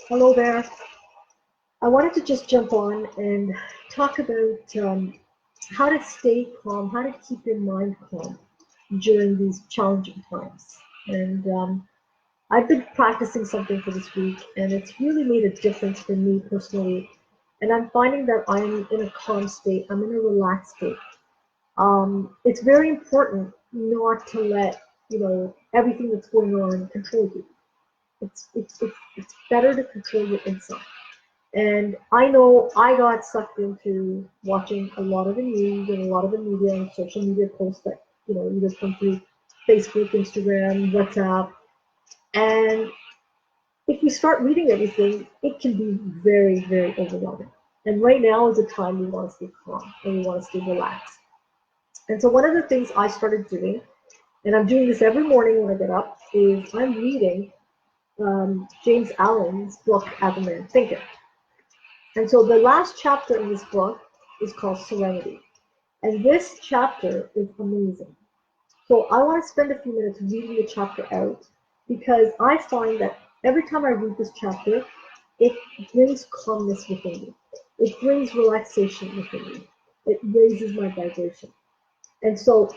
Hello there. I wanted to just jump on and talk about how to stay calm, how to keep your mind calm during these challenging times. And I've been practicing something for this week, and it's really made a difference for me personally. And I'm finding that I'm in a calm state, I'm in a relaxed state. It's very important not to let everything that's going on control you. It's better to control your inside. And I know I got sucked into watching a lot of the news and a lot of the media and social media posts that, either come through Facebook, Instagram, WhatsApp. And if you start reading everything, it can be very, very overwhelming. And right now is the time we want to stay calm and we want to stay relaxed. And so one of the things I started doing, and I'm doing this every morning when I get up, is I'm reading James Allen's book, As a Man Thinketh. And so the last chapter in this book is called Serenity. And this chapter is amazing. So I want to spend a few minutes reading the chapter out because I find that every time I read this chapter, it brings calmness within me. It brings relaxation within me. It raises my vibration. And so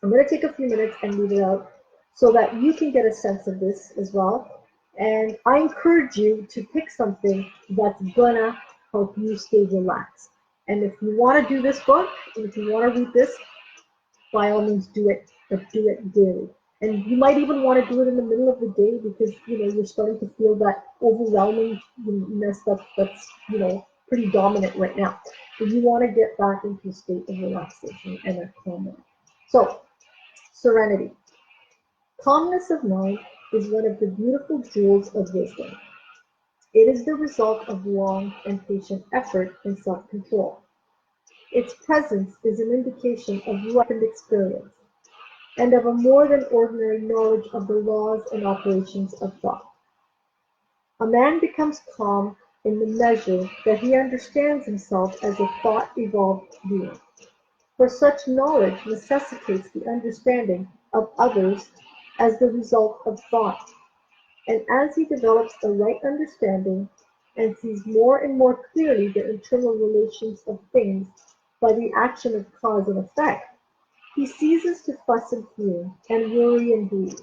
I'm going to take a few minutes and read it out so that you can get a sense of this as well. And I encourage you to pick something that's gonna help you stay relaxed. And if you want to do this book, and if you want to read this, by all means do it, but do it daily. And you might even want to do it in the middle of the day because you're starting to feel that overwhelming mess that's pretty dominant right now. But you want to get back into a state of relaxation and a calm mind. So, serenity. Calmness of mind is one of the beautiful jewels of wisdom. It is the result of long and patient effort and self-control. Its presence is an indication of ripened experience and of a more than ordinary knowledge of the laws and operations of thought. A man becomes calm in the measure that he understands himself as a thought-evolved being, for such knowledge necessitates the understanding of others as the result of thought. And as he develops a right understanding and sees more and more clearly the internal relations of things by the action of cause and effect, he ceases to fuss and fume, and worry and grieve,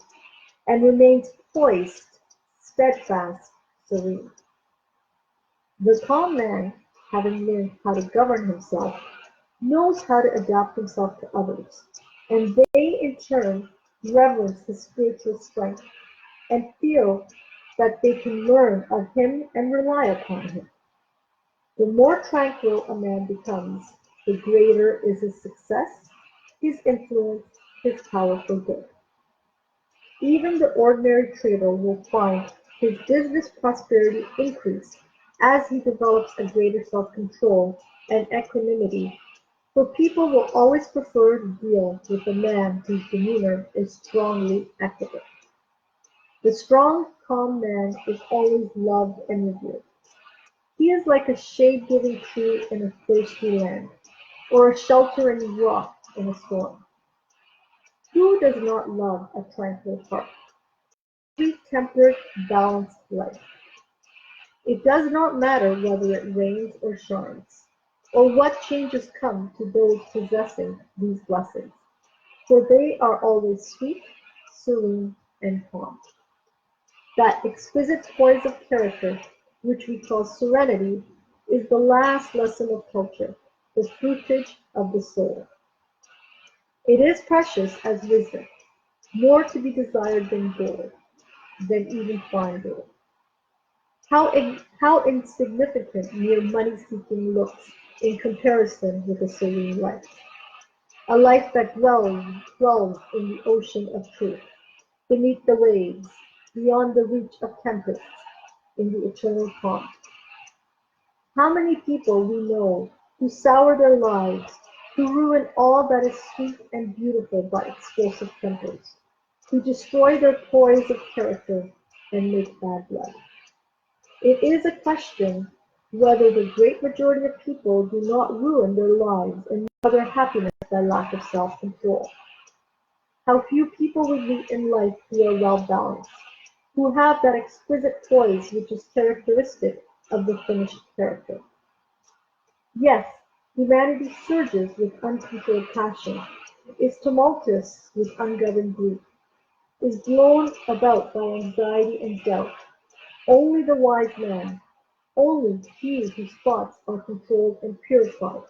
and remains poised, steadfast, serene. The calm man, having learned how to govern himself, knows how to adapt himself to others, and they in turn reverence his spiritual strength and feel that they can learn of him and rely upon him. The more tranquil a man becomes, the greater is his success, his influence, his power for good. Even the ordinary trader will find his business prosperity increase as he develops a greater self-control and equanimity, for people will always prefer to deal with a man whose demeanor is strongly equable. The strong, calm man is always loved and revered. He is like a shade-giving tree in a thirsty land, or a sheltering rock in a storm. Who does not love a tranquil heart, a sweet-tempered, balanced life? It does not matter whether it rains or shines, or what changes come to those possessing these blessings, for they are always sweet, serene, and calm. That exquisite poise of character, which we call serenity, is the last lesson of culture, the fruitage of the soul. It is precious as wisdom, more to be desired than gold, than even fine gold. How insignificant mere money-seeking looks in comparison with a serene life, a life that dwells in the ocean of truth, beneath the waves, beyond the reach of tempests, in the eternal calm. How many people we know who sour their lives, who ruin all that is sweet and beautiful by explosive tempers, who destroy their poise of character and make bad blood. It is a question whether the great majority of people do not ruin their lives and their happiness by lack of self-control. How few people we meet in life who are well balanced, who have that exquisite poise which is characteristic of the finished character. Yes, humanity surges with uncontrolled passion, is tumultuous with ungoverned grief, is blown about by anxiety and doubt. Only the wise man, only he whose thoughts are controlled and purified,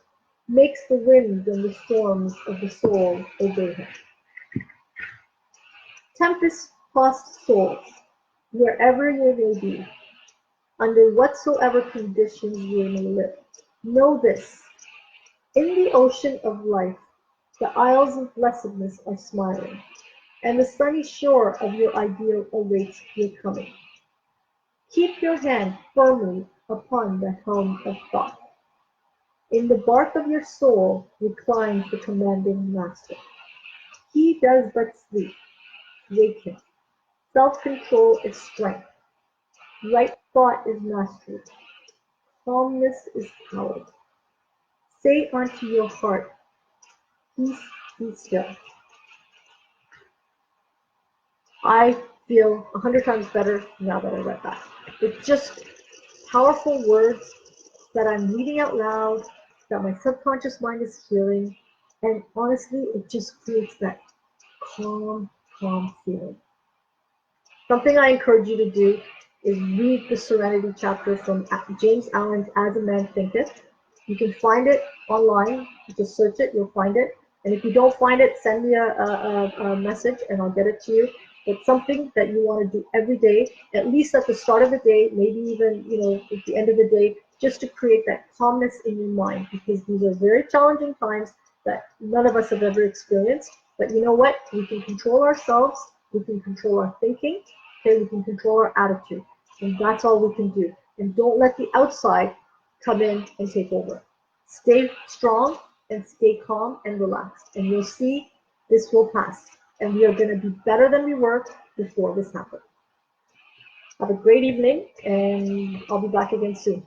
makes the winds and the storms of the soul obey him. Tempest-tossed souls, wherever you may be, under whatsoever conditions you may live, know this: in the ocean of life the isles of blessedness are smiling, and the sunny shore of your ideal awaits your coming. Keep your hand firmly upon the helm of thought. In the bark of your soul reclines the commanding master. He does but sleep. Wake him. Self-control is strength. Right thought is mastery. Calmness is power. Say unto your heart, peace, be still. I feel 100 times better now that I read that. It's just powerful words that I'm reading out loud, that my subconscious mind is hearing, and honestly, it just creates that calm, calm feeling. Something I encourage you to do is read the Serenity chapter from James Allen's As a Man Thinketh. You can find it online. You just search it, you'll find it. And if you don't find it, send me a message and I'll get it to you. It's something that you want to do every day, at least at the start of the day, maybe even at the end of the day, just to create that calmness in your mind, because these are very challenging times that none of us have ever experienced. But you know what? We can control ourselves. We can control our thinking. Okay, we can control our attitude, and that's all we can do. And don't let the outside come in and take over. Stay strong and stay calm and relaxed, and you'll see this will pass. And we are going to be better than we were before this happened. Have a great evening, and I'll be back again soon.